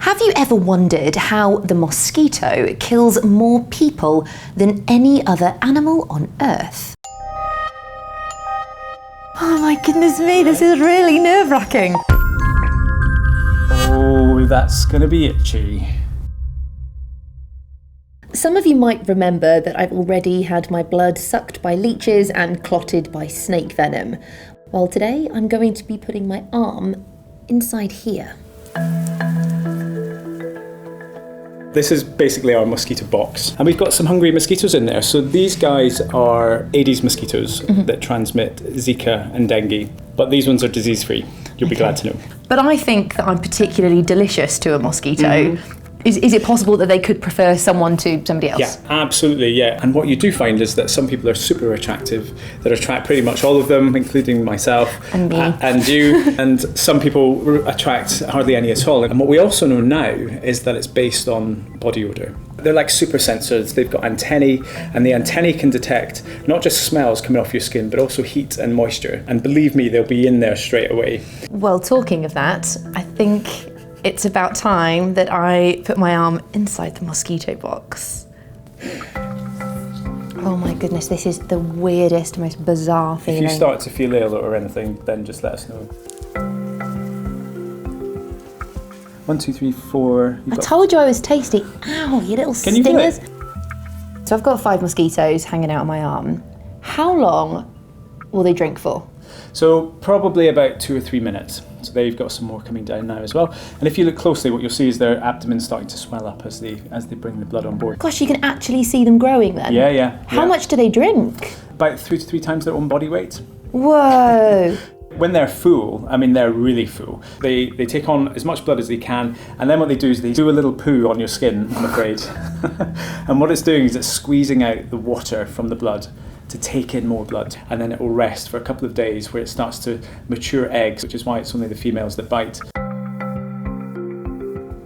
Have you ever wondered how the mosquito kills more people than any other animal on Earth? Oh my goodness me, this is really nerve-wracking. Oh, that's gonna be itchy. Some of you might remember that I've already had my blood sucked by leeches and clotted by snake venom. Well, today I'm going to be putting my arm inside here. This is basically our mosquito box. And we've got some hungry mosquitoes in there. So these guys are Aedes mosquitoes that transmit Zika and dengue. But these ones are disease-free. You'll be glad to know. But I think that I'm particularly delicious to a mosquito. Is it possible that they could prefer someone to somebody else? Yeah, absolutely, yeah. And what you do find is that some people are super attractive, that attract pretty much all of them, including myself. And me. And you. And some people attract hardly any at all. And what we also know now is that it's based on body odour. They're like super sensors. They've got antennae, and the antennae can detect not just smells coming off your skin, but also heat and moisture. And believe me, they'll be in there straight away. Well, talking of that, I think it's about time that I put my arm inside the mosquito box. Oh my goodness, this is the weirdest, most bizarre feeling. If you start to feel ill or anything, then just let us know. 1, 2, 3, 4. I told you I was tasty. Ow, you little Can you stingers. feel it? So I've got 5 mosquitoes hanging out on my arm. How long will they drink for? So probably about 2 or 3 minutes. So there you've got some more coming down now as well. And if you look closely, what you'll see is their abdomen starting to swell up as they bring the blood on board. Gosh, you can actually see them growing then? Yeah. How much do they drink? About 2 to 3 times their own body weight. Whoa. When they're full, I mean they're really full, they take on as much blood as they can, and then what they do is they do a little poo on your skin, I'm afraid. And what it's doing is it's squeezing out the water from the blood to take in more blood, and then it will rest for a couple of days where it starts to mature eggs, which is why it's only the females that bite.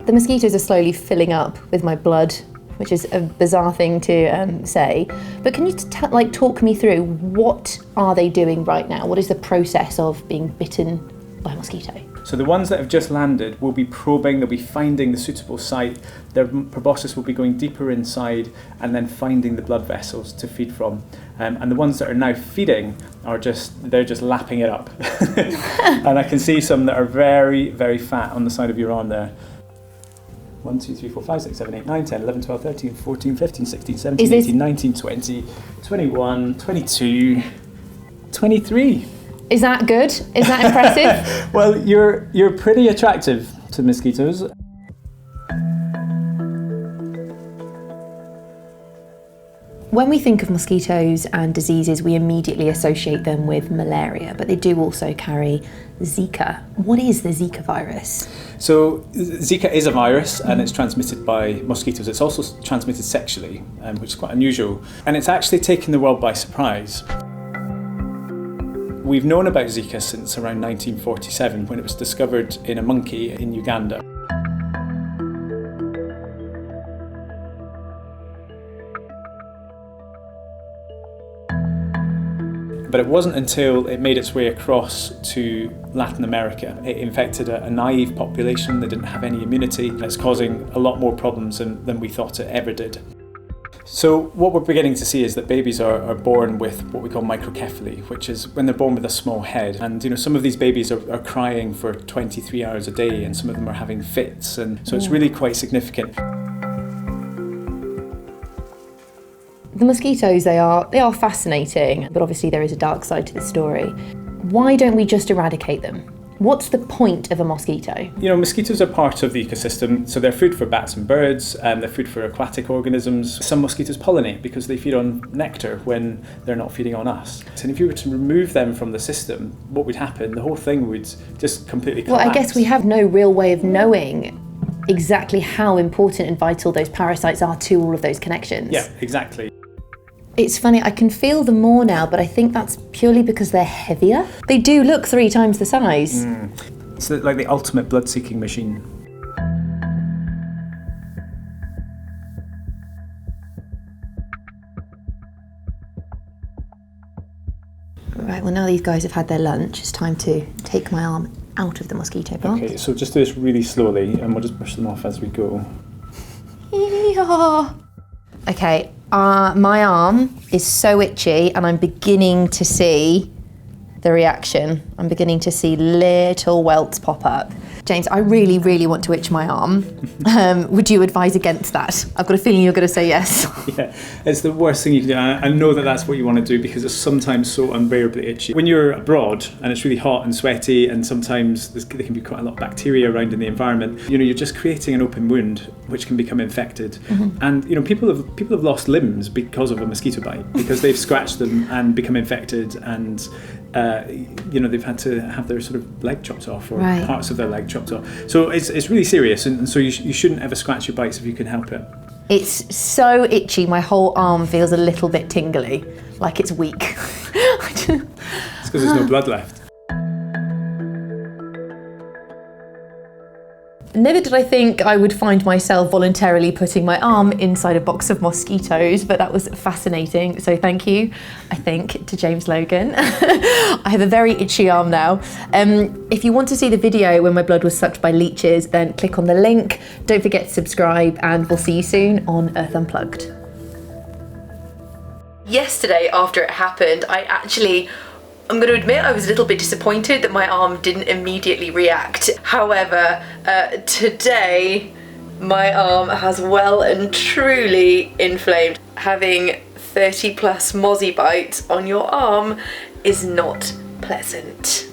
The mosquitoes are slowly filling up with my blood, which is a bizarre thing to say. But can you talk me through, what are they doing right now? What is the process of being bitten by a mosquito? So the ones that have just landed will be probing, they'll be finding the suitable site. Their proboscis will be going deeper inside and then finding the blood vessels to feed from. And the ones that are now feeding they're just lapping it up. And I can see some that are very, very fat on the side of your arm there. 1, 2, 3, 4, 5, 6, 7, 8, 9, 10, 11, 12, 13, 14, 15, 16, 17, 18, 19, 20, 21, 22, 23. Is that good? Is that impressive? Well, you're pretty attractive to mosquitoes. When we think of mosquitoes and diseases, we immediately associate them with malaria, but they do also carry Zika. What is the Zika virus? So Zika is a virus, and it's transmitted by mosquitoes. It's also transmitted sexually, which is quite unusual. And it's actually taken the world by surprise. We've known about Zika since around 1947, when it was discovered in a monkey in Uganda. But it wasn't until it made its way across to Latin America. It infected a naive population that didn't have any immunity, and it's causing a lot more problems than we thought it ever did. So what we're beginning to see is that babies are born with what we call microcephaly, which is when they're born with a small head. And some of these babies are crying for 23 hours a day, and some of them are having fits, and so it's really quite significant. The mosquitoes, they are fascinating, but obviously there is a dark side to the story. Why don't we just eradicate them? What's the point of a mosquito? Mosquitoes are part of the ecosystem, so they're food for bats and birds, and they're food for aquatic organisms. Some mosquitoes pollinate because they feed on nectar when they're not feeding on us. And if you were to remove them from the system, what would happen? The whole thing would just completely collapse. Well, I guess we have no real way of knowing exactly how important and vital those parasites are to all of those connections. Yeah, exactly. It's funny, I can feel them more now, but I think that's purely because they're heavier. They do look 3 times the size. It's like the ultimate blood-seeking machine. Right, well now these guys have had their lunch, it's time to take my arm out of the mosquito bath. Okay, so just do this really slowly and we'll just brush them off as we go. Okay, my arm is so itchy and I'm beginning to see the reaction. I'm beginning to see little welts pop up. James, I really, really want to itch my arm. Would you advise against that? I've got a feeling you're going to say yes. Yeah, it's the worst thing you can do. I know that that's what you want to do because it's sometimes so unbearably itchy. When you're abroad and it's really hot and sweaty and sometimes there can be quite a lot of bacteria around in the environment, you know, you're just creating an open wound which can become infected. Mm-hmm. And, you know, people have lost limbs because of a mosquito bite, because they've scratched them and become infected and, you know, they've had to have their sort of leg chopped off or parts of their leg chopped off. So it's really serious, and so you shouldn't ever scratch your bites if you can help it. It's so itchy, my whole arm feels a little bit tingly, like it's weak. It's because there's no blood left. Never did I think I would find myself voluntarily putting my arm inside a box of mosquitoes, but that was fascinating. So thank you, I think, to James Logan. I have a very itchy arm now. If you want to see the video when my blood was sucked by leeches, then click on the link. Don't forget to subscribe, and we'll see you soon on Earth Unplugged. Yesterday, after it happened, I'm going to admit I was a little bit disappointed that my arm didn't immediately react. However, today my arm has well and truly inflamed. Having 30+ mozzie bites on your arm is not pleasant.